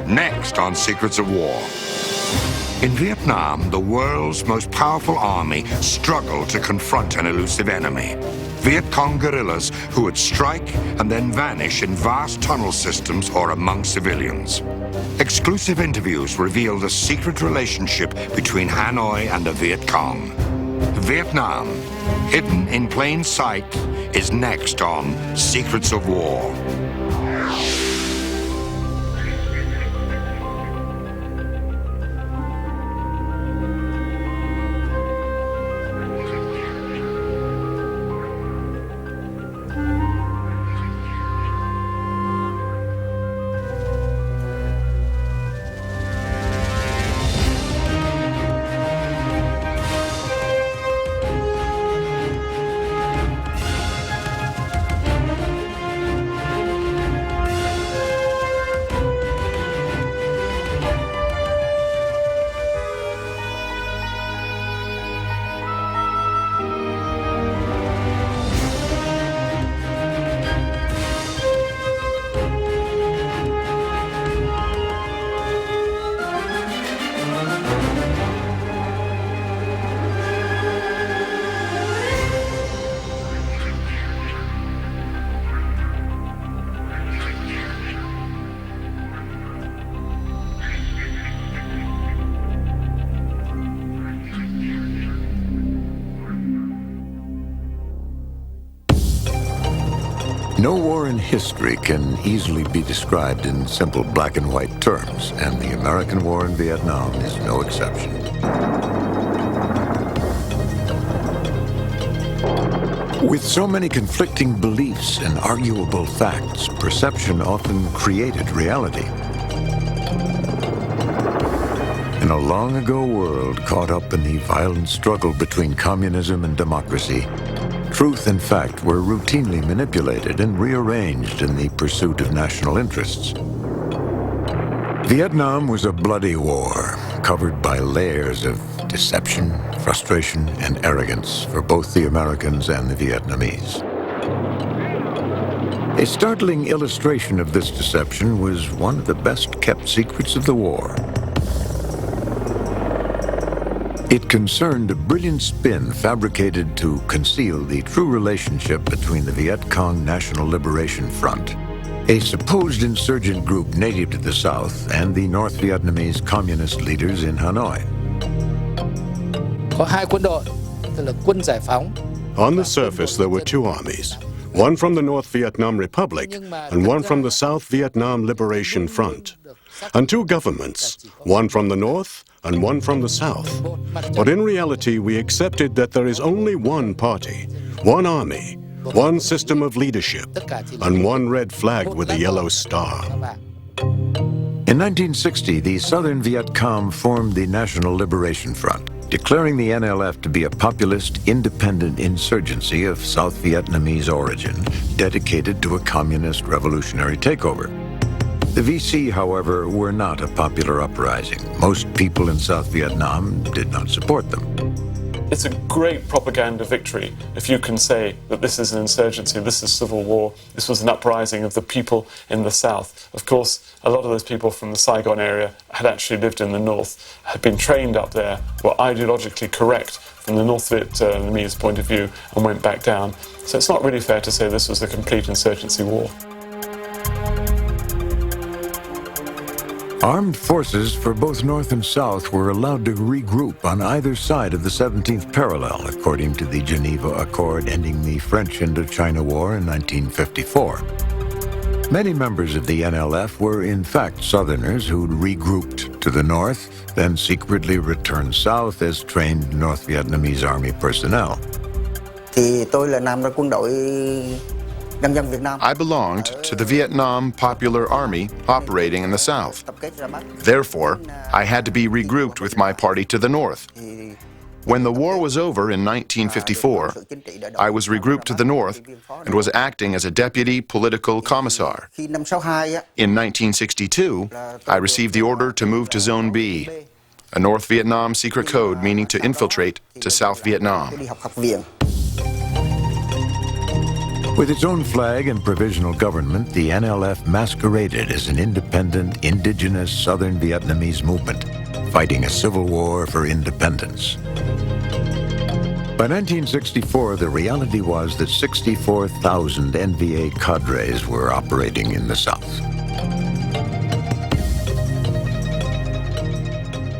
next on Secrets of War. In Vietnam, the world's most powerful army struggled to confront an elusive enemy. Viet Cong guerrillas who would strike and then vanish in vast tunnel systems or among civilians. Exclusive interviews revealed a secret relationship between Hanoi and the Viet Cong. Vietnam, hidden in plain sight, is next on Secrets of War. No war in history can easily be described in simple black and white terms, and the American war in Vietnam is no exception. With so many conflicting beliefs and arguable facts, perception often created reality. In a long-ago world caught up in the violent struggle between communism and democracy, truth and fact were routinely manipulated and rearranged in the pursuit of national interests. Vietnam was a bloody war, covered by layers of deception, frustration, and arrogance for both the Americans and the Vietnamese. A startling illustration of this deception was one of the best-kept secrets of the war. It concerned a brilliant spin fabricated to conceal the true relationship between the Viet Cong National Liberation Front, a supposed insurgent group native to the South, and the North Vietnamese communist leaders in Hanoi. On the surface, there were two armies, one from the North Vietnam Republic and one from the South Vietnam Liberation Front, and two governments, one from the North and one from the South. But in reality, we accepted that there is only one party, one army, one system of leadership, and one red flag with a yellow star. In 1960, the Southern Viet Cong formed the National Liberation Front, declaring the NLF to be a populist, independent insurgency of South Vietnamese origin, dedicated to a communist revolutionary takeover. The VC, however, were not a popular uprising. Most people in South Vietnam did not support them. It's a great propaganda victory if you can say that this is an insurgency, this is civil war, this was an uprising of the people in the South. Of course, a lot of those people from the Saigon area had actually lived in the North, had been trained up there, were ideologically correct from the North Vietnamese point of view, and went back down. So it's not really fair to say this was a complete insurgency war. Armed forces for both North and South were allowed to regroup on either side of the 17th parallel, according to the Geneva Accord ending the French Indochina War in 1954. Many members of the NLF were in fact Southerners who'd regrouped to the north, then secretly returned south as trained North Vietnamese Army personnel. I belonged to the Vietnam Popular Army operating in the South. Therefore, I had to be regrouped with my party to the north. When the war was over in 1954, I was regrouped to the north and was acting as a deputy political commissar. In 1962, I received the order to move to Zone B, a North Vietnam secret code meaning to infiltrate to South Vietnam. With its own flag and provisional government, the NLF masqueraded as an independent, indigenous Southern Vietnamese movement, fighting a civil war for independence. By 1964, the reality was that 64,000 NVA cadres were operating in the South.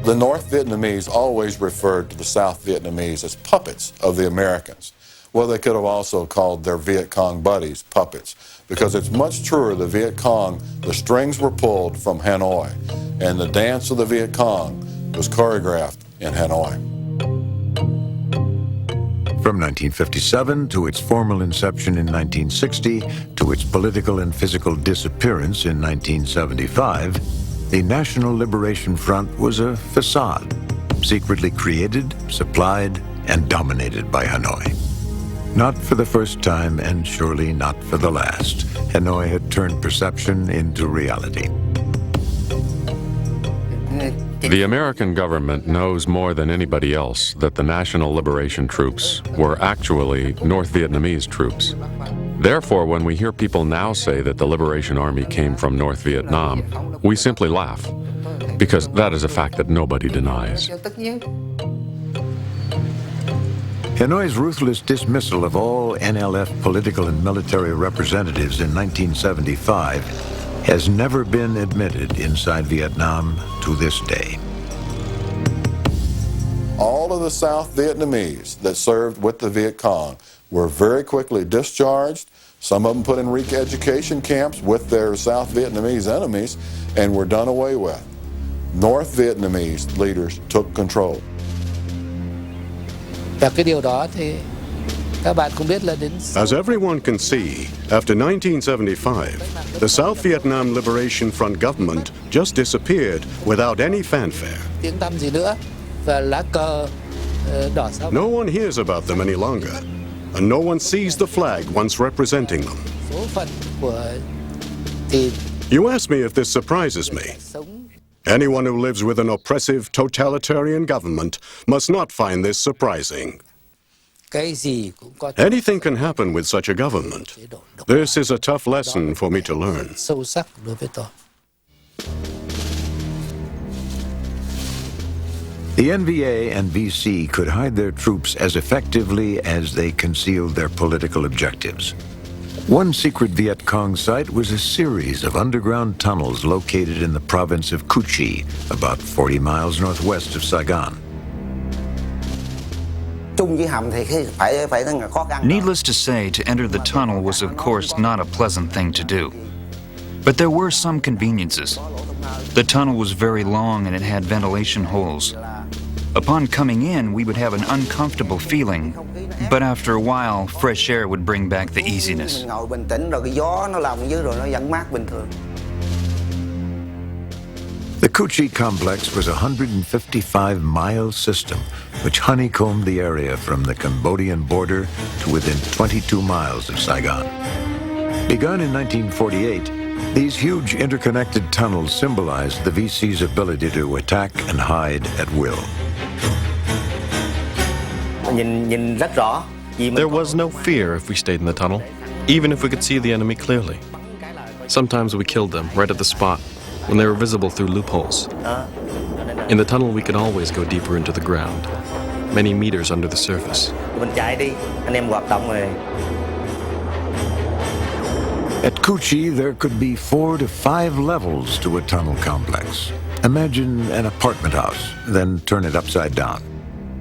The North Vietnamese always referred to the South Vietnamese as puppets of the Americans. Well, they could have also called their Viet Cong buddies puppets, because it's much truer the Viet Cong, the strings were pulled from Hanoi, and the dance of the Viet Cong was choreographed in Hanoi. From 1957 to its formal inception in 1960 to its political and physical disappearance in 1975, the National Liberation Front was a facade, secretly created, supplied, and dominated by Hanoi. Not for the first time, and surely not for the last, Hanoi had turned perception into reality. The American government knows more than anybody else that the National Liberation Troops were actually North Vietnamese troops. Therefore, when we hear people now say that the Liberation Army came from North Vietnam, we simply laugh, because that is a fact that nobody denies. Hanoi's ruthless dismissal of all NLF political and military representatives in 1975 has never been admitted inside Vietnam to this day. All of the South Vietnamese that served with the Viet Cong were very quickly discharged. Some of them put in re-education camps with their South Vietnamese enemies and were done away with. North Vietnamese leaders took control. As everyone can see, after 1975, the South Vietnam Liberation Front government just disappeared without any fanfare. No one hears about them any longer, and no one sees the flag once representing them. You ask me if this surprises me. Anyone who lives with an oppressive, totalitarian government must not find this surprising. Anything can happen with such a government. This is a tough lesson for me to learn. The NVA and VC could hide their troops as effectively as they concealed their political objectives. One secret Viet Cong site was a series of underground tunnels located in the province of Cu Chi, about 40 miles northwest of Saigon. Needless to say, to enter the tunnel was of course not a pleasant thing to do. But there were some conveniences. The tunnel was very long and it had ventilation holes. Upon coming in, we would have an uncomfortable feeling, but after a while, fresh air would bring back the easiness. The Cu Chi complex was a 155-mile system which honeycombed the area from the Cambodian border to within 22 miles of Saigon. Begun in 1948, these huge interconnected tunnels symbolized the VC's ability to attack and hide at will. There was no fear if we stayed in the tunnel, even if we could see the enemy clearly. Sometimes we killed them right at the spot, when they were visible through loopholes. In the tunnel we could always go deeper into the ground, many meters under the surface. At Cu Chi, there could be 4 to 5 levels to a tunnel complex. Imagine an apartment house, then turn it upside down.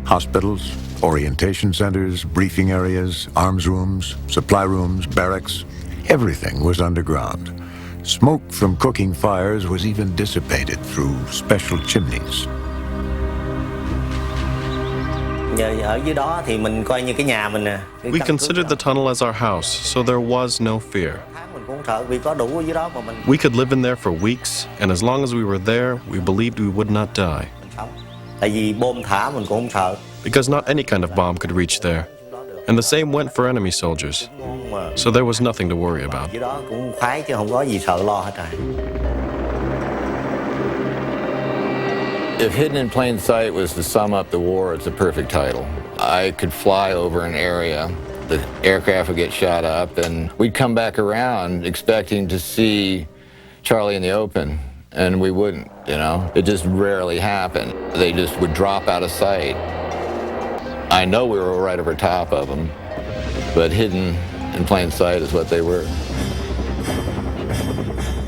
Hospitals, orientation centers, briefing areas, arms rooms, supply rooms, barracks, everything was underground. Smoke from cooking fires was even dissipated through special chimneys. We considered the tunnel as our house, so there was no fear. We could live in there for weeks, and as long as we were there, we believed we would not die. Because not any kind of bomb could reach there. And the same went for enemy soldiers. So there was nothing to worry about. If Hidden in Plain Sight was to sum up the war, it's a perfect title. I could fly over an area The aircraft would get shot up, and we'd come back around expecting to see Charlie in the open, and we wouldn't, you know? It just rarely happened. They just would drop out of sight. I know we were right over top of them, but hidden in plain sight is what they were.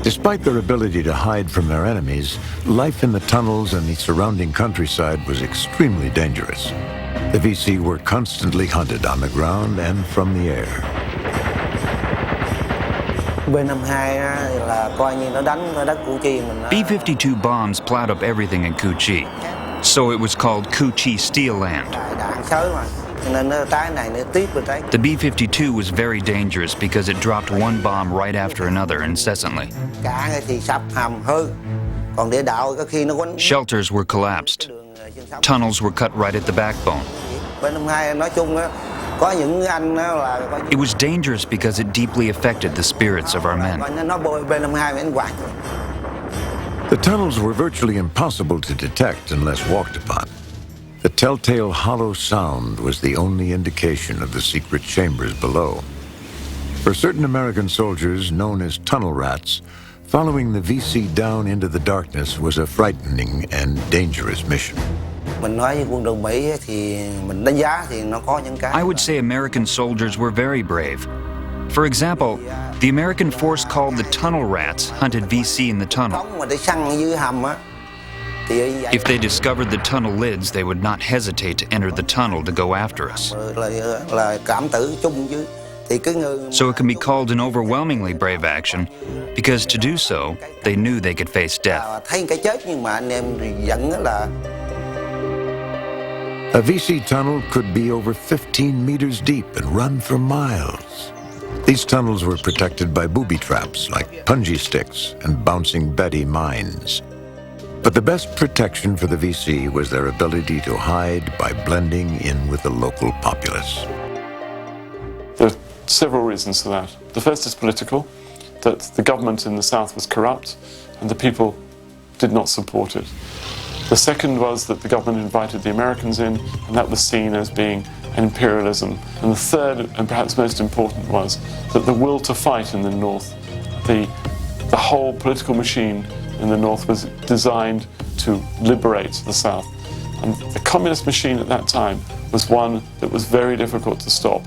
Despite their ability to hide from their enemies, life in the tunnels and the surrounding countryside was extremely dangerous. The VC were constantly hunted on the ground and from the air. B-52 bombs plowed up everything in Cu Chi, so it was called Cu Chi Steel Land. The B-52 was very dangerous because it dropped one bomb right after another incessantly. Shelters were collapsed. Tunnels were cut right at the backbone. It was dangerous because it deeply affected the spirits of our men. The tunnels were virtually impossible to detect unless walked upon. The telltale hollow sound was the only indication of the secret chambers below. For certain American soldiers, known as tunnel rats, following the VC down into the darkness was a frightening and dangerous mission. I would say American soldiers were very brave. For example, the American force called the Tunnel Rats hunted VC in the tunnel. If they discovered the tunnel lids, they would not hesitate to enter the tunnel to go after us. So it can be called an overwhelmingly brave action, because to do so, they knew they could face death. A VC tunnel could be over 15 meters deep and run for miles. These tunnels were protected by booby traps like punji sticks and bouncing Betty mines. But the best protection for the VC was their ability to hide by blending in with the local populace. There are several reasons for that. The first is political, that the government in the South was corrupt and the people did not support it. The second was that the government invited the Americans in, and that was seen as being imperialism. And the third, and perhaps most important, was that the will to fight in the North, the whole political machine in the North was designed to liberate the South. And the communist machine at that time was one that was very difficult to stop.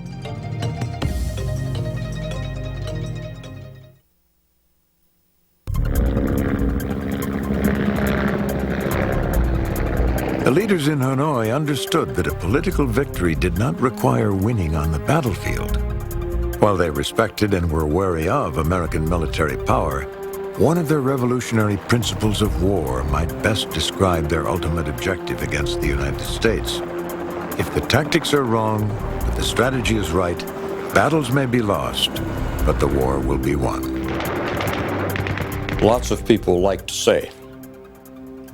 The leaders in Hanoi understood that a political victory did not require winning on the battlefield. While they respected and were wary of American military power, one of their revolutionary principles of war might best describe their ultimate objective against the United States. If the tactics are wrong, but the strategy is right, battles may be lost, but the war will be won. Lots of people like to say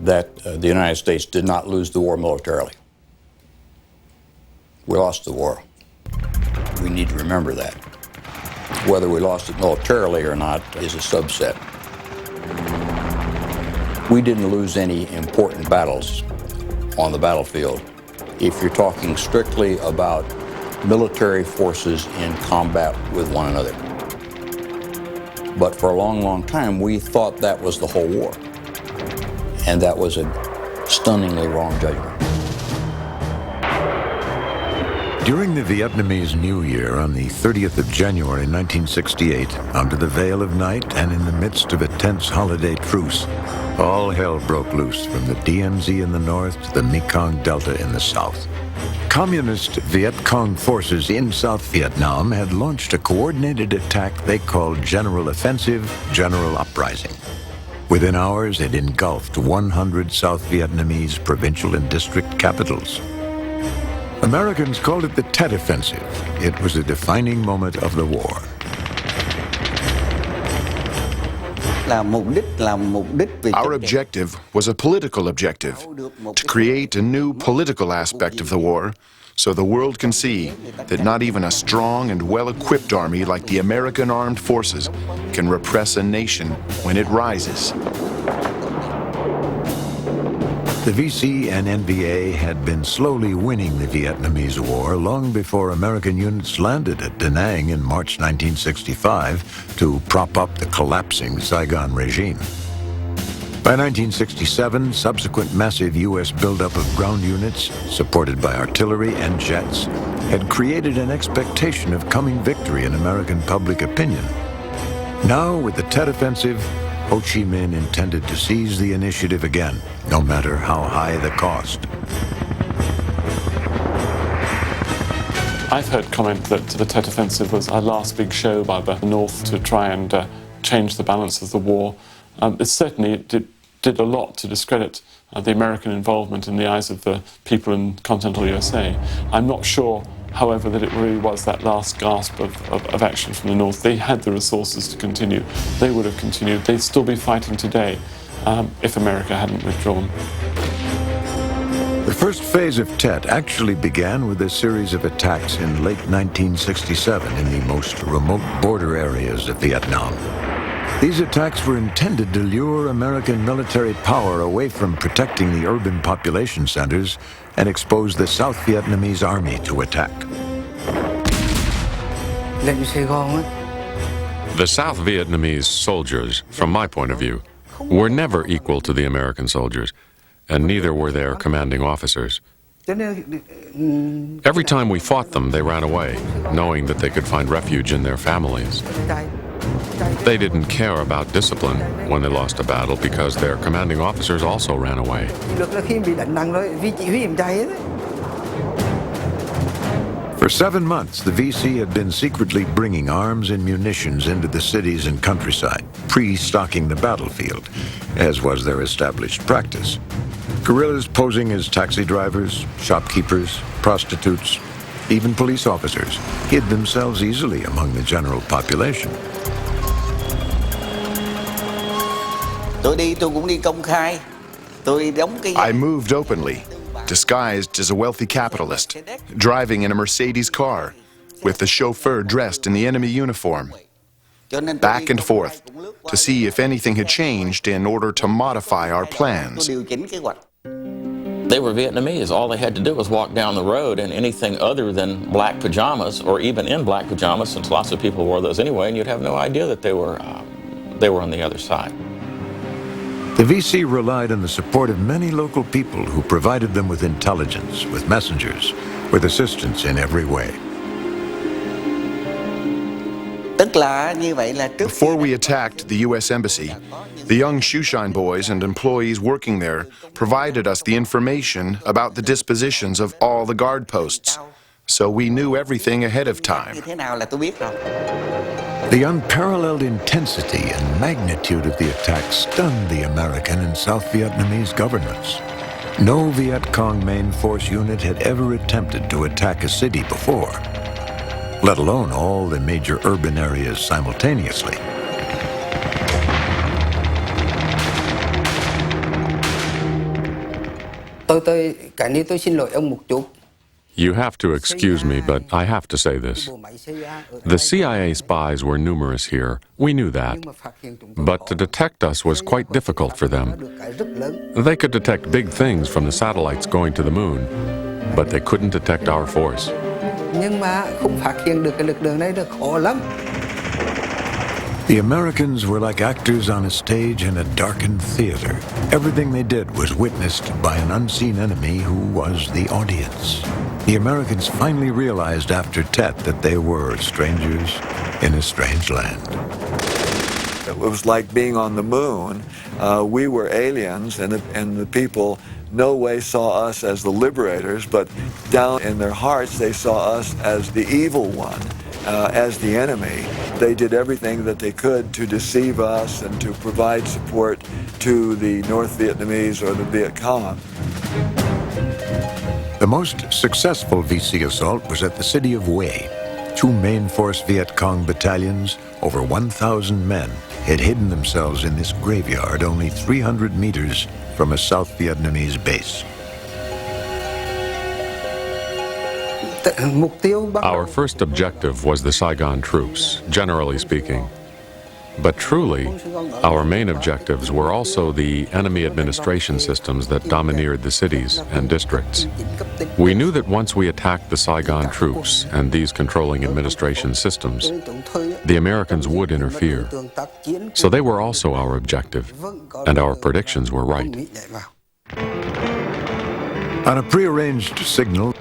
that the United States did not lose the war militarily. We lost the war. We need to remember that. Whether we lost it militarily or not is a subset. We didn't lose any important battles on the battlefield. If you're talking strictly about military forces in combat with one another. But for a long, long time, we thought that was the whole war. And that was a stunningly wrong judgment. During the Vietnamese New Year on the 30th of January 1968, under the veil of night and in the midst of a tense holiday truce, all hell broke loose from the DMZ in the north to the Mekong Delta in the south. Communist Viet Cong forces in South Vietnam had launched a coordinated attack they called General Offensive, General Uprising. Within hours, it engulfed 100 South Vietnamese provincial and district capitals. Americans called it the Tet Offensive. It was a defining moment of the war. Our objective was a political objective, to create a new political aspect of the war, so the world can see that not even a strong and well-equipped army like the American Armed Forces can repress a nation when it rises. The VC and NVA had been slowly winning the Vietnamese War long before American units landed at Da Nang in March 1965 to prop up the collapsing Saigon regime. By 1967, subsequent massive U.S. buildup of ground units, supported by artillery and jets, had created an expectation of coming victory in American public opinion. Now, with the Tet Offensive, Ho Chi Minh intended to seize the initiative again, no matter how high the cost. I've heard comment that the Tet Offensive was our last big show by the North to try and change the balance of the war. It certainly did a lot to discredit the American involvement in the eyes of the people in continental USA. I'm not sure, however, that it really was that last gasp of action from the North. They had the resources to continue. They would have continued. They'd still be fighting today if America hadn't withdrawn. The first phase of Tet actually began with a series of attacks in late 1967 in the most remote border areas of Vietnam. These attacks were intended to lure American military power away from protecting the urban population centers and expose the South Vietnamese army to attack. The South Vietnamese soldiers, from my point of view, were never equal to the American soldiers, and neither were their commanding officers. Every time we fought them, they ran away, knowing that they could find refuge in their families. They didn't care about discipline when they lost a battle because their commanding officers also ran away. For 7 months, the VC had been secretly bringing arms and munitions into the cities and countryside, pre-stocking the battlefield, as was their established practice. Guerrillas posing as taxi drivers, shopkeepers, prostitutes, even police officers hid themselves easily among the general population. I moved openly, disguised as a wealthy capitalist, driving in a Mercedes car, with the chauffeur dressed in the enemy uniform, back and forth, to see if anything had changed in order to modify our plans. They were Vietnamese. All they had to do was walk down the road in anything other than black pajamas, or even in black pajamas, since lots of people wore those anyway, and you'd have no idea that they were on the other side. The VC relied on the support of many local people who provided them with intelligence, with messengers, with assistance in every way. Before we attacked the U.S. Embassy, the young Shoeshine boys and employees working there provided us the information about the dispositions of all the guard posts, so we knew everything ahead of time. The unparalleled intensity and magnitude of the attack stunned the American and South Vietnamese governments. No Viet Cong main force unit had ever attempted to attack a city before, let alone all the major urban areas simultaneously. You have to excuse me, but I have to say this. The CIA spies were numerous here. We knew that. But to detect us was quite difficult for them. They could detect big things from the satellites going to the moon, but they couldn't detect our force. The Americans were like actors on a stage in a darkened theater. Everything they did was witnessed by an unseen enemy who was the audience. The Americans finally realized after Tet that they were strangers in a strange land. It was like being on the moon. We were aliens, and the people no way saw us as the liberators, but down in their hearts they saw us as the evil one, as the enemy. They did everything that they could to deceive us and to provide support to the North Vietnamese or the Viet Cong. The most successful VC assault was at the city of Hue. 2 main force Viet Cong battalions, over 1,000 men, had hidden themselves in this graveyard only 300 meters from a South Vietnamese base. Our first objective was the Saigon troops, generally speaking. But truly, our main objectives were also the enemy administration systems that domineered the cities and districts. We knew that once we attacked the Saigon troops and these controlling administration systems, the Americans would interfere. So they were also our objective, and our predictions were right. On a prearranged signal,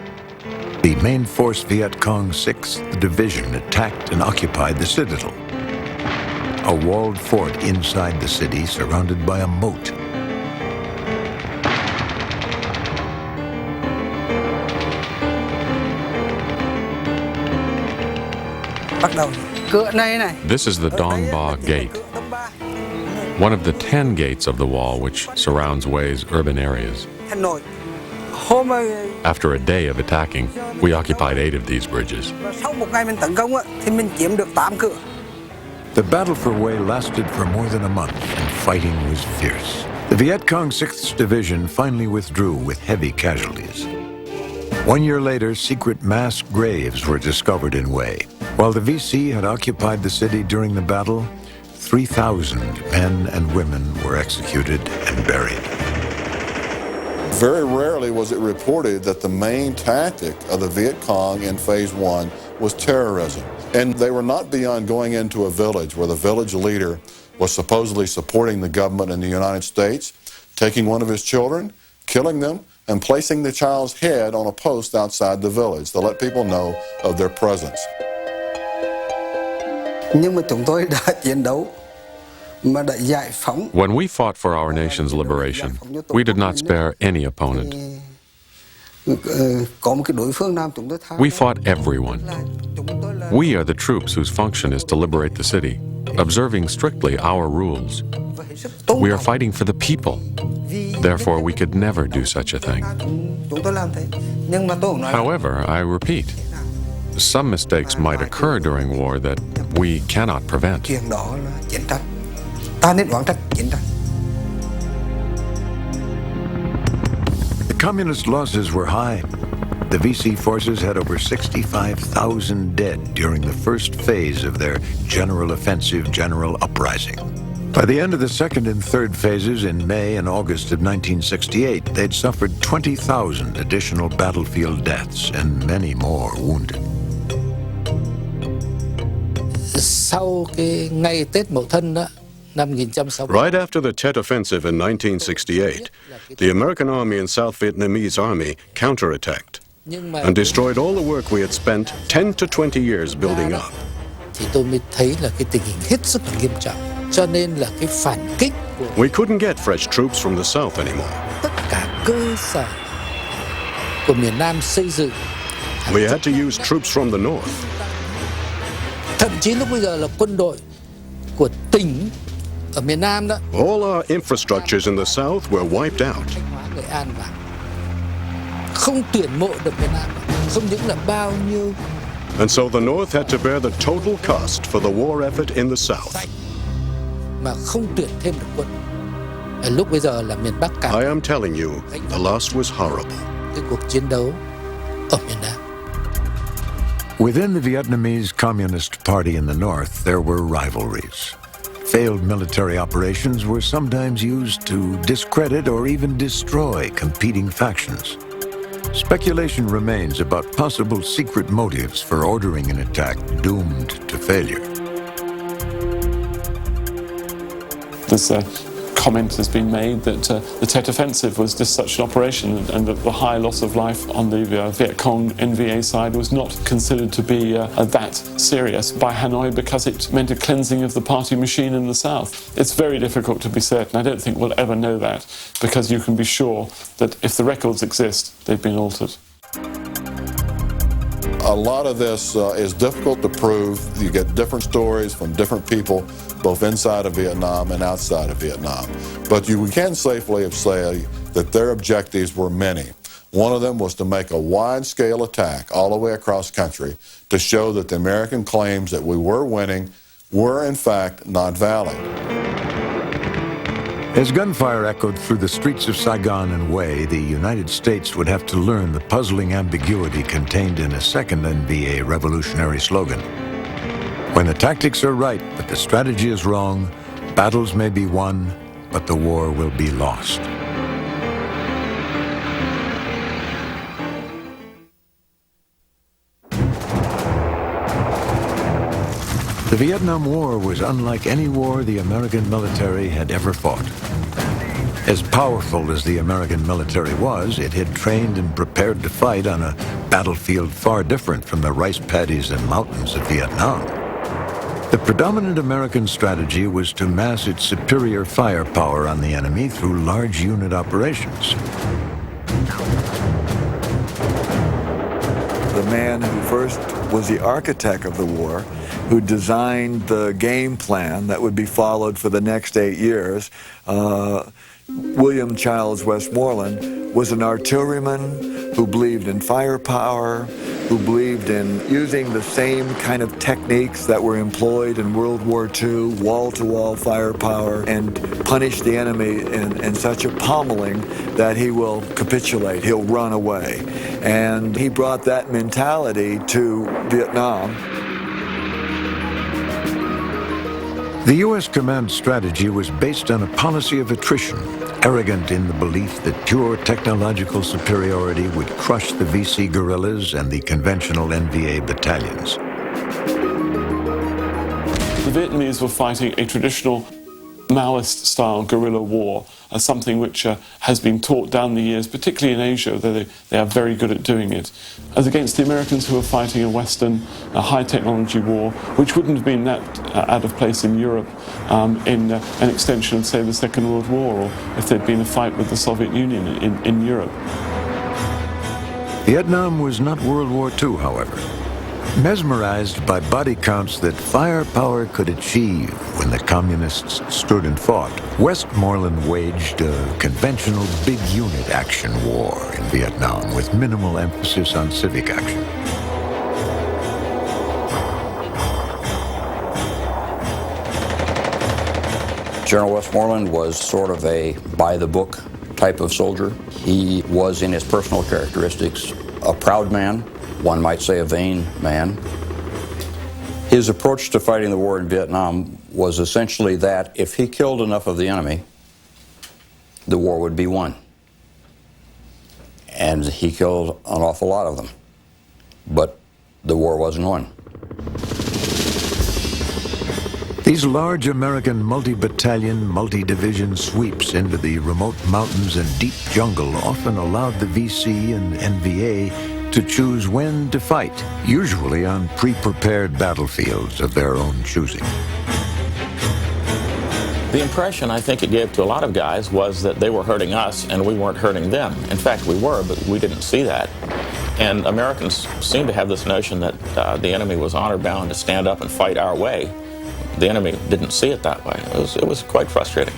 the main force Viet Cong 6th Division attacked and occupied the citadel, a walled fort inside the city surrounded by a moat. This is the Dong Ba Gate, one of the 10 gates of the wall which surrounds Hue's urban areas. After a day of attacking, we occupied 8 of these bridges. The battle for Hue lasted for more than a month, and fighting was fierce. The Viet Cong 6th Division finally withdrew with heavy casualties. 1 year later, secret mass graves were discovered in Hue. While the VC had occupied the city during the battle, 3,000 men and women were executed and buried. Very rarely was it reported that the main tactic of the Viet Cong in Phase 1 was terrorism. And they were not beyond going into a village where the village leader was supposedly supporting the government in the United States, taking one of his children, killing them, and placing the child's head on a post outside the village to let people know of their presence. When we fought for our nation's liberation, we did not spare any opponent. We fought everyone. We are the troops whose function is to liberate the city, observing strictly our rules. We are fighting for the people. Therefore, we could never do such a thing. However, I repeat, some mistakes might occur during war that we cannot prevent. The communist losses were high. The VC forces had over 65,000 dead during the first phase of their general offensive general uprising. By the end of the second and third phases in May and August of 1968, they'd suffered 20,000 additional battlefield deaths and many more wounded. Right after the Tet Offensive in 1968, the American Army and South Vietnamese Army counterattacked and destroyed all the work we had spent 10 to 20 years building up. We couldn't get fresh troops from the South anymore. We had to use troops from the North. All our infrastructures in the South were wiped out. And so the North had to bear the total cost for the war effort in the South. I am telling you, the loss was horrible. Within the Vietnamese Communist Party in the North, there were rivalries. Failed military operations were sometimes used to discredit or even destroy competing factions. Speculation remains about possible secret motives for ordering an attack doomed to failure. This comment has been made that the Tet Offensive was just such an operation, and that the high loss of life on the Viet Cong NVA side was not considered to be that serious by Hanoi because it meant a cleansing of the party machine in the South. It's very difficult to be certain. I don't think we'll ever know that, because you can be sure that if the records exist, they've been altered. A lot of this is difficult to prove. You get different stories from different people, both inside of Vietnam and outside of Vietnam. But we can safely say that their objectives were many. One of them was to make a wide-scale attack all the way across country to show that the American claims that we were winning were, in fact, not valid. As gunfire echoed through the streets of Saigon and Hue, the United States would have to learn the puzzling ambiguity contained in a second NVA revolutionary slogan. When the tactics are right, but the strategy is wrong, battles may be won, but the war will be lost. The Vietnam War was unlike any war the American military had ever fought. As powerful as the American military was, it had trained and prepared to fight on a battlefield far different from the rice paddies and mountains of Vietnam. The predominant American strategy was to mass its superior firepower on the enemy through large unit operations. The man who first was the architect of the war, who designed the game plan that would be followed for the next 8 years, William Childs Westmoreland, was an artilleryman who believed in firepower, who believed in using the same kind of techniques that were employed in World War II, wall-to-wall firepower, and punish the enemy in such a pummeling that he will capitulate, he'll run away. And he brought that mentality to Vietnam. The U.S. command strategy was based on a policy of attrition, arrogant in the belief that pure technological superiority would crush the VC guerrillas and the conventional NVA battalions. The Vietnamese were fighting a traditional Maoist-style guerrilla war, as something which has been taught down the years, particularly in Asia, though they are very good at doing it, as against the Americans who were fighting a Western, high-technology war, which wouldn't have been that out of place in Europe in an extension of, say, the Second World War, or if there'd been a fight with the Soviet Union in Europe. Vietnam was not World War II, however. Mesmerized by body counts that firepower could achieve when the communists stood and fought, Westmoreland waged a conventional big unit action war in Vietnam with minimal emphasis on civic action. General Westmoreland was sort of a by-the-book type of soldier. He was, in his personal characteristics, a proud man. One might say a vain man. His approach to fighting the war in Vietnam was essentially that if he killed enough of the enemy, the war would be won. And he killed an awful lot of them. But the war wasn't won. These large American multi-battalion, multi-division sweeps into the remote mountains and deep jungle often allowed the VC and NVA to choose when to fight, usually on pre-prepared battlefields of their own choosing. The impression I think it gave to a lot of guys was that they were hurting us and we weren't hurting them. In fact, we were, but we didn't see that. And Americans seemed to have this notion that the enemy was honor-bound to stand up and fight our way. The enemy didn't see it that way. It was quite frustrating.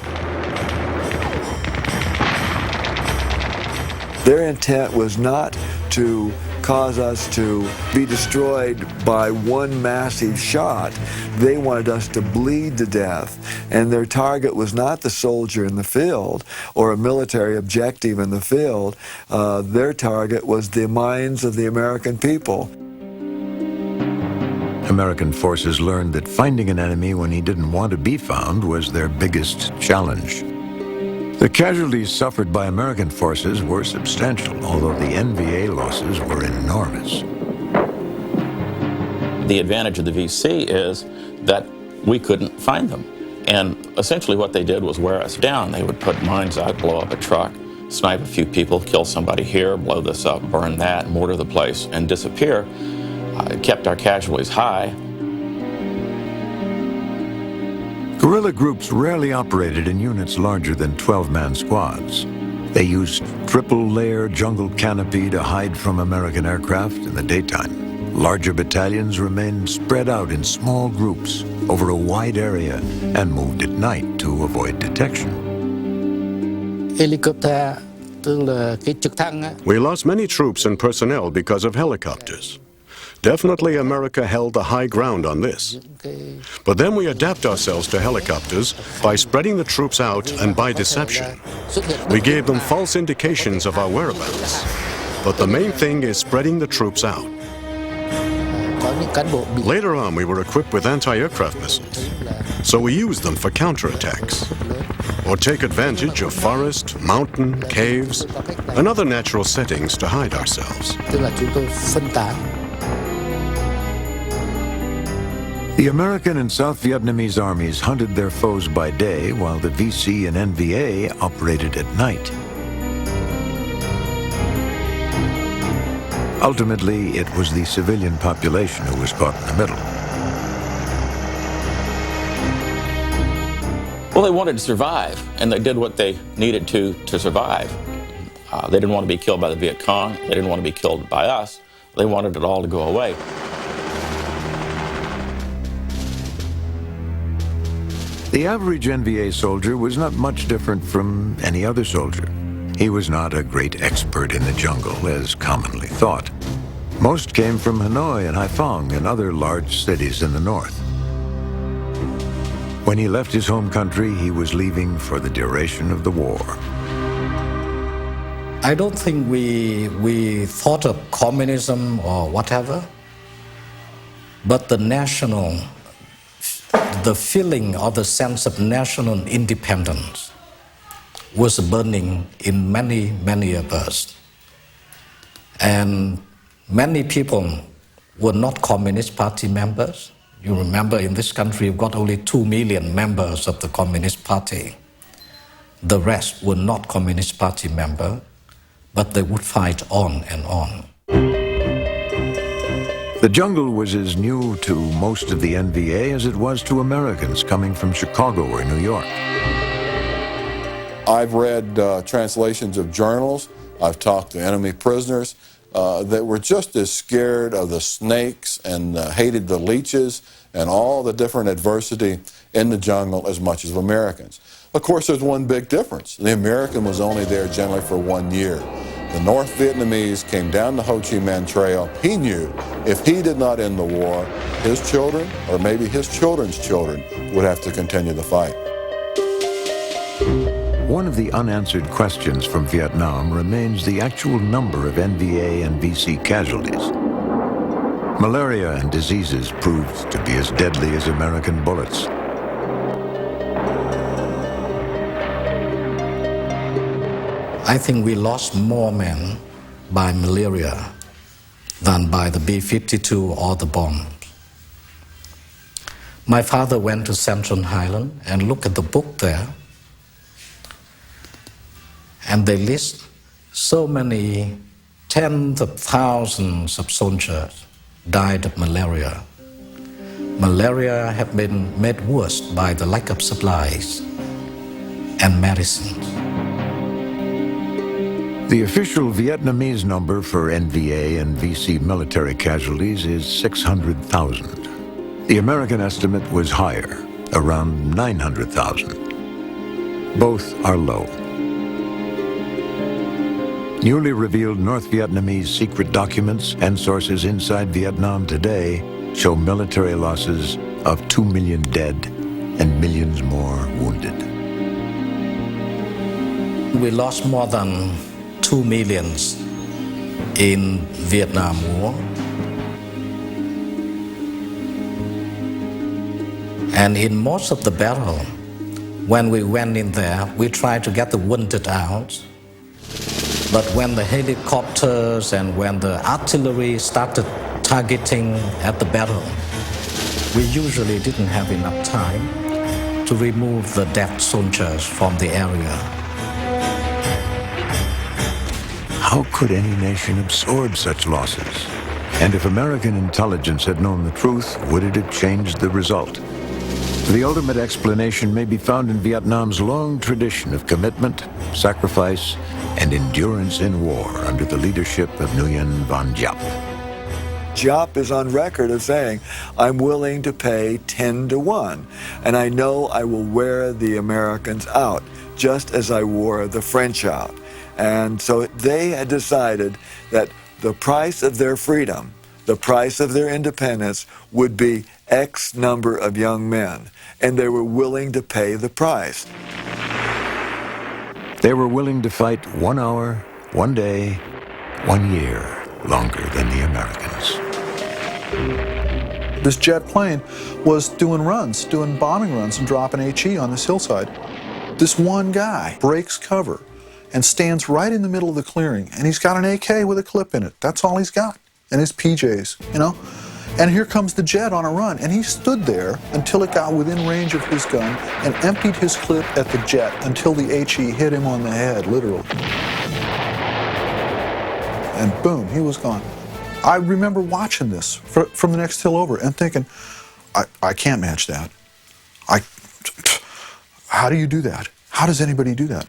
Their intent was not to cause us to be destroyed by one massive shot. They wanted us to bleed to death. And their target was not the soldier in the field or a military objective in the field. Their target was the minds of the American people. American forces learned that finding an enemy when he didn't want to be found was their biggest challenge. The casualties suffered by American forces were substantial, although the NVA losses were enormous. The advantage of the VC is that we couldn't find them. And essentially what they did was wear us down. They would put mines out, blow up a truck, snipe a few people, kill somebody here, blow this up, burn that, mortar the place, and disappear. It kept our casualties high. Guerrilla groups rarely operated in units larger than 12-man squads. They used triple-layer jungle canopy to hide from American aircraft in the daytime. Larger battalions remained spread out in small groups over a wide area and moved at night to avoid detection. We lost many troops and personnel because of helicopters. Definitely America held the high ground on this. But then we adapt ourselves to helicopters by spreading the troops out and by deception. We gave them false indications of our whereabouts. But the main thing is spreading the troops out. Later on, we were equipped with anti-aircraft missiles, so we used them for counterattacks, or take advantage of forest, mountain, caves, and other natural settings to hide ourselves. The American and South Vietnamese armies hunted their foes by day, while the VC and NVA operated at night. Ultimately, it was the civilian population who was caught in the middle. Well, they wanted to survive, and they did what they needed to survive. They didn't want to be killed by the Viet Cong. They didn't want to be killed by us. They wanted it all to go away. The average NVA soldier was not much different from any other soldier. He was not a great expert in the jungle, as commonly thought. Most came from Hanoi and Haiphong and other large cities in the north. When he left his home country, he was leaving for the duration of the war. I don't think we thought of communism or whatever, but the feeling or the sense of national independence was burning in many, many of us. And many people were not Communist Party members. You remember in this country we've got only 2 million members of the Communist Party. The rest were not Communist Party members, but they would fight on and on. The jungle was as new to most of the NVA as it was to Americans coming from Chicago or New York. I've read translations of journals. I've talked to enemy prisoners that were just as scared of the snakes and hated the leeches and all the different adversity in the jungle as much as Americans. Of course, there's one big difference. The American was only there generally for 1 year. The North Vietnamese came down the Ho Chi Minh Trail. He knew if he did not end the war, his children, or maybe his children's children, would have to continue the fight. One of the unanswered questions from Vietnam remains the actual number of NVA and VC casualties. Malaria and diseases proved to be as deadly as American bullets. I think we lost more men by malaria than by the B-52 or the bombs. My father went to Central Highland and looked at the book there, and they list so many tens of thousands of soldiers died of malaria. Malaria had been made worse by the lack of supplies and medicines. The official Vietnamese number for NVA and VC military casualties is 600,000. The American estimate was higher, around 900,000. Both are low. Newly revealed North Vietnamese secret documents and sources inside Vietnam today show military losses of 2 million dead and millions more wounded. We lost more than 2 million in Vietnam War. And in most of the battle, when we went in there, we tried to get the wounded out. But when the helicopters and when the artillery started targeting at the battle, we usually didn't have enough time to remove the dead soldiers from the area. How could any nation absorb such losses? And if American intelligence had known the truth, would it have changed the result? The ultimate explanation may be found in Vietnam's long tradition of commitment, sacrifice, and endurance in war under the leadership of Nguyen Van Giap. Giap is on record of saying, I'm willing to pay 10 to 1, and I know I will wear the Americans out, just as I wore the French out. And so they had decided that the price of their freedom, the price of their independence, would be X number of young men, and they were willing to pay the price. They were willing to fight 1 hour, 1 day, 1 year longer than the Americans. This jet plane was doing runs, doing bombing runs and dropping HE on this hillside. This one guy breaks cover and stands right in the middle of the clearing, and he's got an AK with a clip in it. That's all he's got, and his PJs, you know? And here comes the jet on a run, and he stood there until it got within range of his gun and emptied his clip at the jet until the HE hit him on the head, literally. And boom, he was gone. I remember watching this from the next hill over and thinking, I can't match that. How do you do that? How does anybody do that?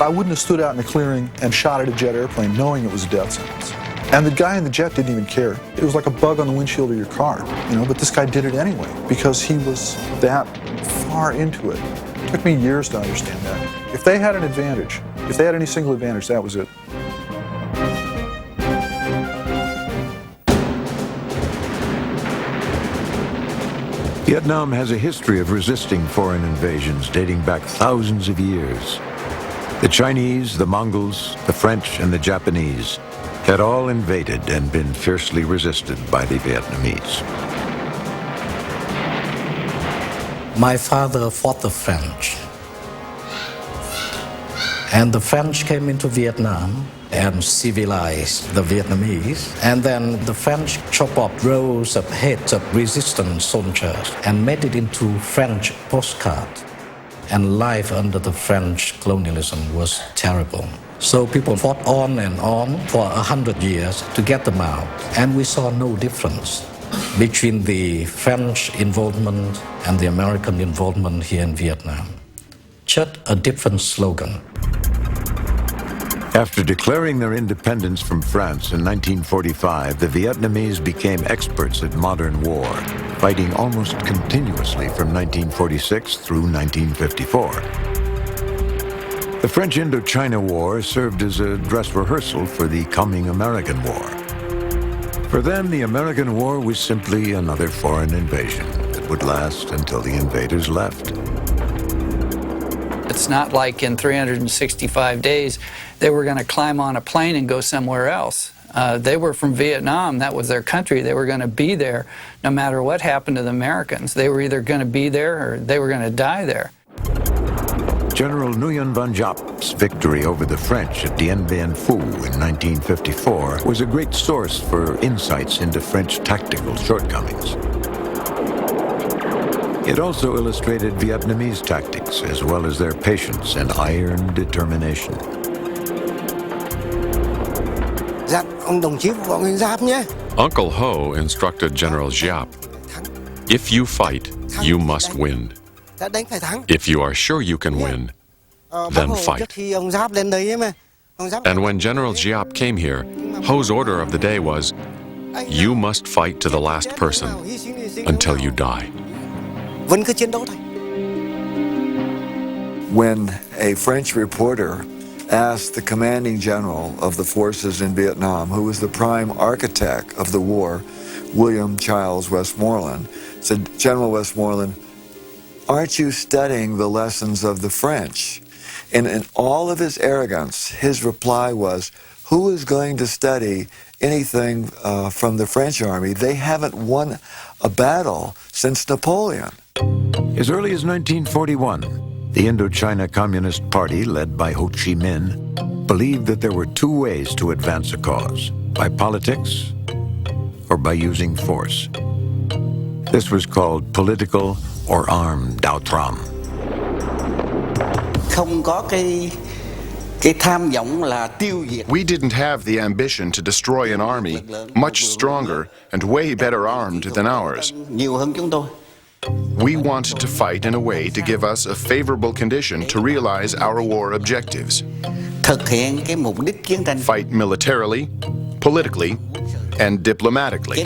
I wouldn't have stood out in the clearing and shot at a jet airplane knowing it was a death sentence. And the guy in the jet didn't even care. It was like a bug on the windshield of your car, you know, but this guy did it anyway because he was that far into it. It took me years to understand that. If they had an advantage, if they had any single advantage, that was it. Vietnam has a history of resisting foreign invasions dating back thousands of years. The Chinese, the Mongols, the French, and the Japanese had all invaded and been fiercely resisted by the Vietnamese. My father fought the French. And the French came into Vietnam and civilized the Vietnamese. And then the French chopped off rows of heads of resistant soldiers and made it into French postcards. And life under the French colonialism was terrible. So people fought on and on for 100 years to get them out. And we saw no difference between the French involvement and the American involvement here in Vietnam. Just a different slogan. After declaring their independence from France in 1945, the Vietnamese became experts at modern war, fighting almost continuously from 1946 through 1954. The French Indochina War served as a dress rehearsal for the coming American War. For them, the American War was simply another foreign invasion that would last until the invaders left. It's not like in 365 days they were going to climb on a plane and go somewhere else. They were from Vietnam. That was their country. They were going to be there no matter what happened to the Americans. They were either going to be there or they were going to die there. General Nguyen Van Giap's victory over the French at Dien Bien Phu in 1954 was a great source for insights into French tactical shortcomings. It also illustrated Vietnamese tactics, as well as their patience and iron determination. Uncle Ho instructed General Giap, "If you fight, you must win. If you are sure you can win, then fight." And when General Giap came here, Ho's order of the day was, "You must fight to the last person until you die." When a French reporter asked the commanding general of the forces in Vietnam, who was the prime architect of the war, William Childs Westmoreland, said, "General Westmoreland, aren't you studying the lessons of the French?" And in all of his arrogance, his reply was, "Who is going to study anything from the French army? They haven't won a battle since Napoleon." As early as 1941, the Indochina Communist Party, led by Ho Chi Minh, believed that there were two ways to advance a cause: by politics or by using force. This was called political or armed Đào Tram. We didn't have the ambition to destroy an army much stronger and way better armed than ours. We wanted to fight in a way to give us a favorable condition to realize our war objectives. Fight militarily, politically, and diplomatically.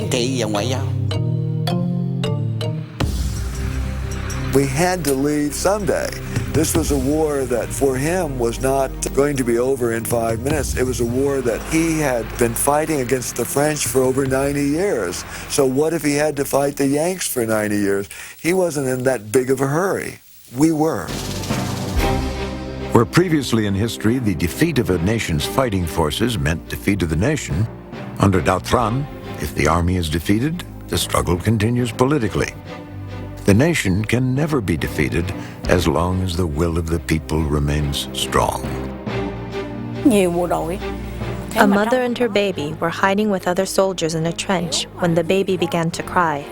We had to leave someday. This was a war that for him was not going to be over in 5 minutes. It was a war that he had been fighting against the French for over 90 years. So what if he had to fight the Yanks for 90 years? He wasn't in that big of a hurry. We were. Where previously in history the defeat of a nation's fighting forces meant defeat of the nation, under Đào Tram, if the army is defeated, the struggle continues politically. The nation can never be defeated as long as the will of the people remains strong. A mother and her baby were hiding with other soldiers in a trench when the baby began to cry.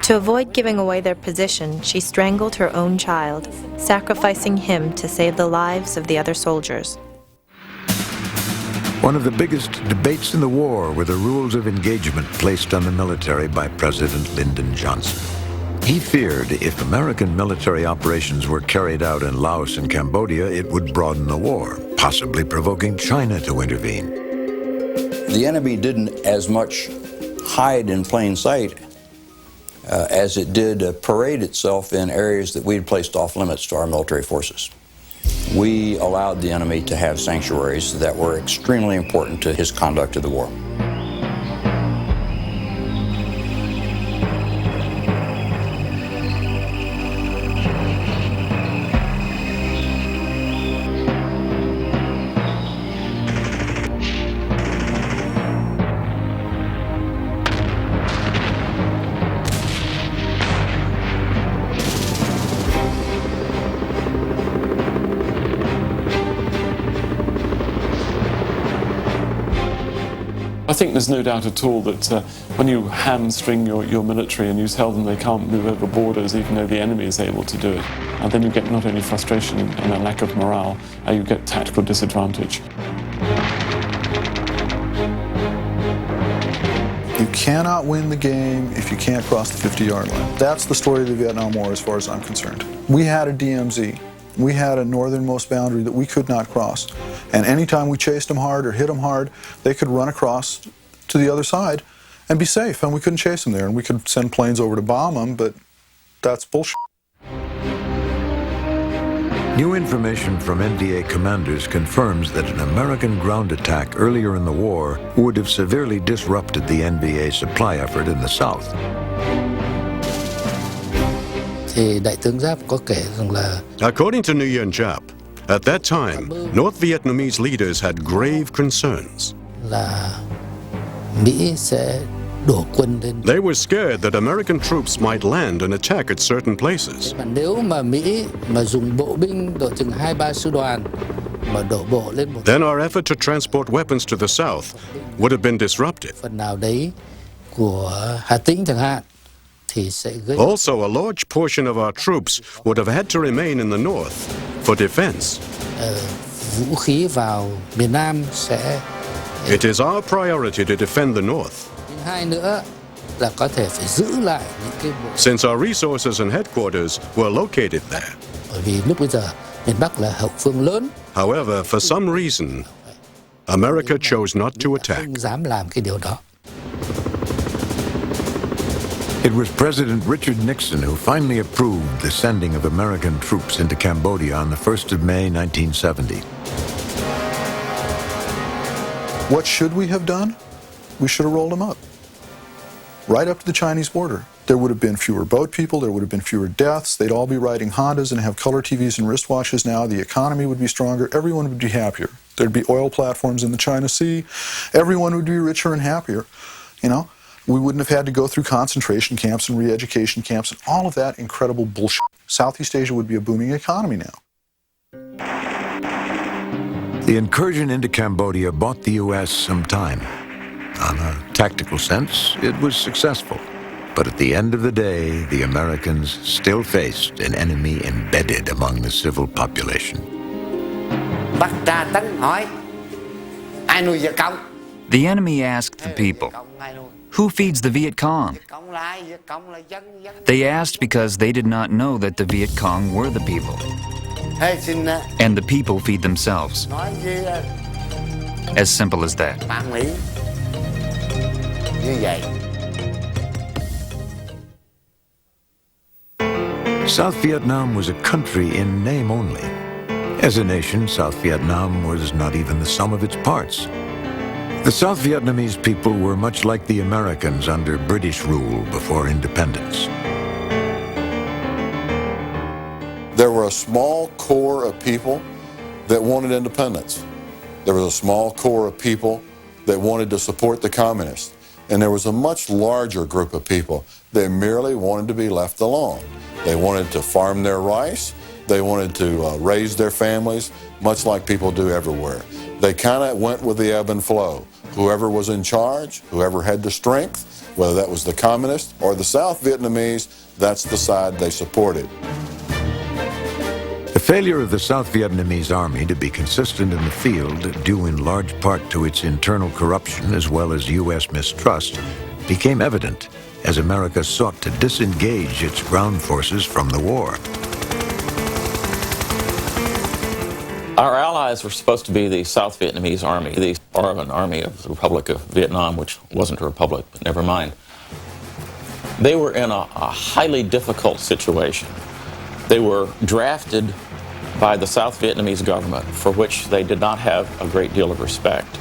To avoid giving away their position, she strangled her own child, sacrificing him to save the lives of the other soldiers. One of the biggest debates in the war were the rules of engagement placed on the military by President Lyndon Johnson. He feared if American military operations were carried out in Laos and Cambodia, it would broaden the war, possibly provoking China to intervene. The enemy didn't as much hide in plain sight as it did parade itself in areas that we had placed off limits to our military forces. We allowed the enemy to have sanctuaries that were extremely important to his conduct of the war. I think there's no doubt at all that when you hamstring your military and you tell them they can't move over borders even though the enemy is able to do it, and then you get not only frustration and a lack of morale, you get tactical disadvantage. You cannot win the game if you can't cross the 50-yard line. That's the story of the Vietnam War as far as I'm concerned. We had a DMZ. We had a northernmost boundary that we could not cross. And anytime we chased them hard or hit them hard, they could run across to the other side and be safe, and we couldn't chase them there. And we could send planes over to bomb them, but that's bullshit. New information from NVA commanders confirms that an American ground attack earlier in the war would have severely disrupted the NVA supply effort in the south. According to Nguyen Giap, at that time, North Vietnamese leaders had grave concerns. They were scared that American troops might land and attack at certain places. Then our effort to transport weapons to the south would have been disrupted. Also, a large portion of our troops would have had to remain in the north for defense. It is our priority to defend the north. Since our resources and headquarters were located there. However, for some reason, America chose not to attack. It was President Richard Nixon who finally approved the sending of American troops into Cambodia on the 1st of May, 1970. What should we have done? We should have rolled them up. Right up to the Chinese border. There would have been fewer boat people, there would have been fewer deaths, they'd all be riding Hondas and have color TVs and wristwatches now, the economy would be stronger, everyone would be happier. There'd be oil platforms in the China Sea, everyone would be richer and happier, you know? We wouldn't have had to go through concentration camps and re-education camps and all of that incredible bullshit. Southeast Asia would be a booming economy now. The incursion into Cambodia bought the U.S. some time. On a tactical sense, it was successful. But at the end of the day, the Americans still faced an enemy embedded among the civil population. The enemy asked the people, "Who feeds the Viet Cong?" They asked because they did not know that the Viet Cong were the people. And the people feed themselves. As simple as that. South Vietnam was a country in name only. As a nation, South Vietnam was not even the sum of its parts. The South Vietnamese people were much like the Americans under British rule before independence. There were a small core of people that wanted independence. There was a small core of people that wanted to support the communists. And there was a much larger group of people that merely wanted to be left alone. They wanted to farm their rice. They wanted to raise their families, much like people do everywhere. They kind of went with the ebb and flow. Whoever was in charge, whoever had the strength, whether that was the communists or the South Vietnamese, that's the side they supported. The failure of the South Vietnamese army to be consistent in the field, due in large part to its internal corruption as well as U.S. mistrust, became evident as America sought to disengage its ground forces from the war. Our allies were supposed to be the South Vietnamese Army, the Army of the Republic of Vietnam, which wasn't a republic, but never mind. They were in a highly difficult situation. They were drafted by the South Vietnamese government, for which they did not have a great deal of respect,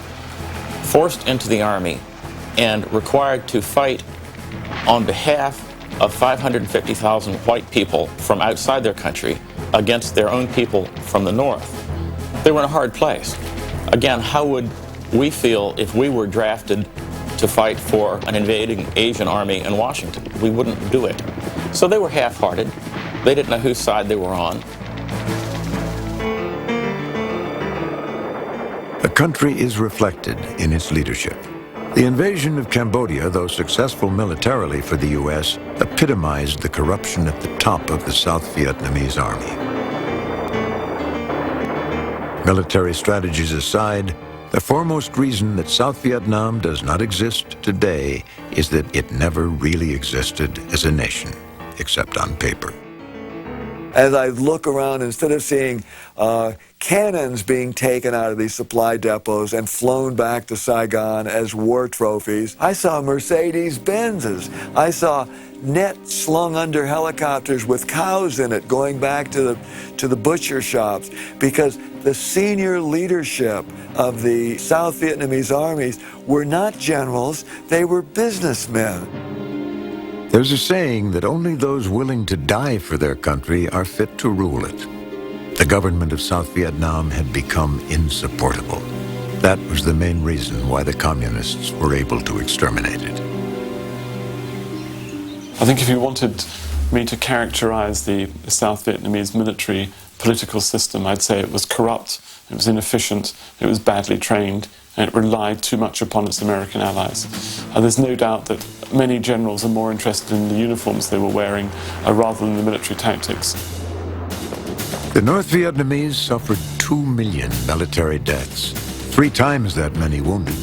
forced into the army and required to fight on behalf of 550,000 white people from outside their country against their own people from the north. They were in a hard place. Again, how would we feel if we were drafted to fight for an invading Asian army in Washington? We wouldn't do it. So they were half-hearted. They didn't know whose side they were on. A country is reflected in its leadership. The invasion of Cambodia, though successful militarily for the U.S., epitomized the corruption at the top of the South Vietnamese army. Military strategies aside, the foremost reason that South Vietnam does not exist today is that it never really existed as a nation, except on paper. As I look around, instead of seeing cannons being taken out of these supply depots and flown back to Saigon as war trophies, I saw Mercedes-Benzes. I saw nets slung under helicopters with cows in it going back to the butcher shops, because the senior leadership of the South Vietnamese armies were not generals, they were businessmen. There's a saying that only those willing to die for their country are fit to rule it. The government of South Vietnam had become insupportable. That was the main reason why the communists were able to exterminate it. I think if you wanted me to characterize the South Vietnamese military political system, I'd say it was corrupt, it was inefficient, it was badly trained, and it relied too much upon its American allies. There's no doubt that many generals are more interested in the uniforms they were wearing rather than the military tactics. The North Vietnamese suffered 2 million military deaths, 3 times that many wounded,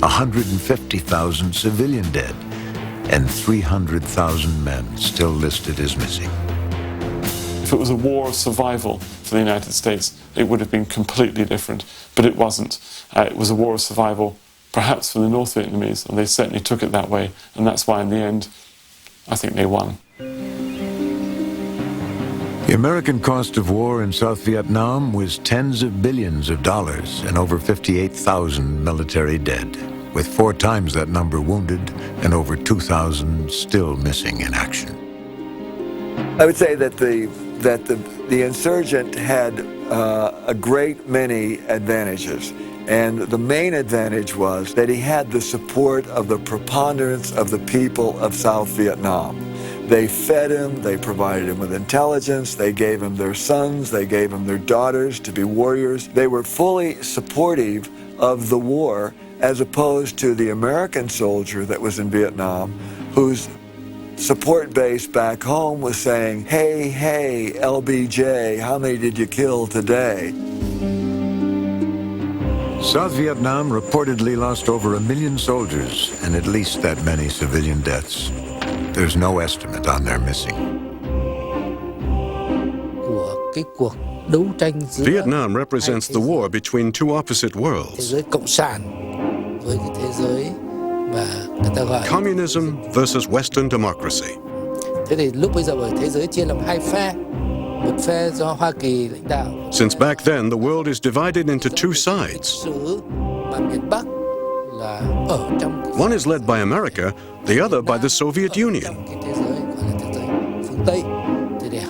150,000 civilian dead, and 300,000 men still listed as missing. If it was a war of survival for the United States, it would have been completely different, but it wasn't. It was a war of survival, perhaps for the North Vietnamese, and they certainly took it that way, and that's why in the end, I think they won. The American cost of war in South Vietnam was tens of billions of dollars and over 58,000 military dead, with 4 times that number wounded and over 2,000 still missing in action. I would say that the insurgent had a great many advantages. And the main advantage was that he had the support of the preponderance of the people of South Vietnam. They fed him, they provided him with intelligence, they gave him their sons, they gave him their daughters to be warriors. They were fully supportive of the war, as opposed to the American soldier that was in Vietnam, whose support base back home was saying, hey, hey, LBJ, how many did you kill today? South Vietnam reportedly lost over 1 million soldiers and at least that many civilian deaths. There's no estimate on their missing. Vietnam represents the war between 2 opposite worlds. Communism versus Western democracy. Since back then, the world is divided into 2 sides. One is led by America, the other by the Soviet Union.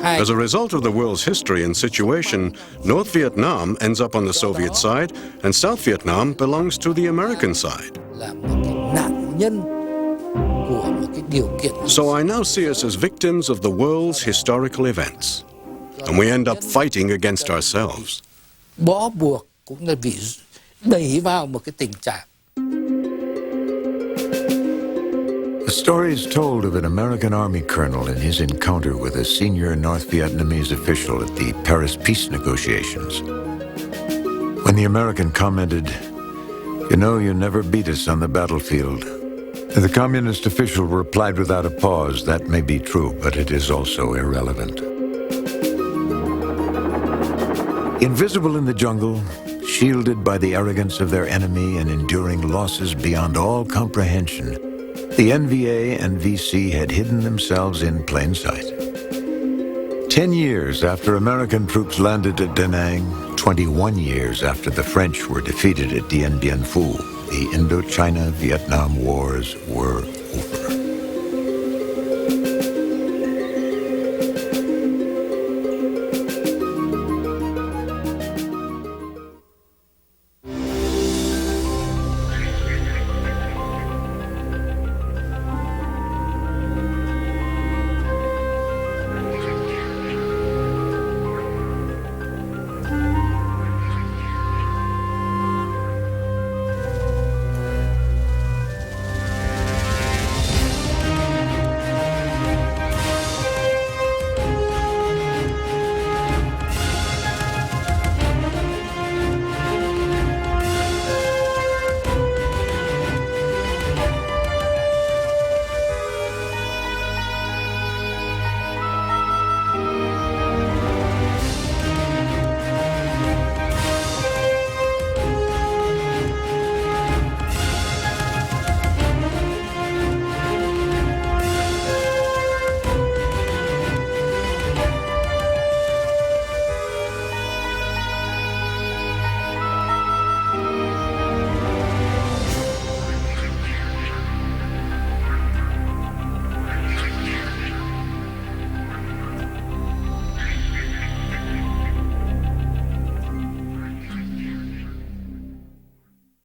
As a result of the world's history and situation, North Vietnam ends up on the Soviet side, and South Vietnam belongs to the American side. So I now see us as victims of the world's historical events, and we end up fighting against ourselves. Bó buộc cũng là bị đẩy vào một cái tình trạng. The story is told of an American Army colonel in his encounter with a senior North Vietnamese official at the Paris peace negotiations. When the American commented, "You know, you never beat us on the battlefield," the communist official replied without a pause, "That may be true, but it is also irrelevant." Invisible in the jungle, shielded by the arrogance of their enemy and enduring losses beyond all comprehension, the NVA and VC had hidden themselves in plain sight. 10 years after American troops landed at Da Nang, 21 years after the French were defeated at Dien Bien Phu, the Indochina-Vietnam Wars were over.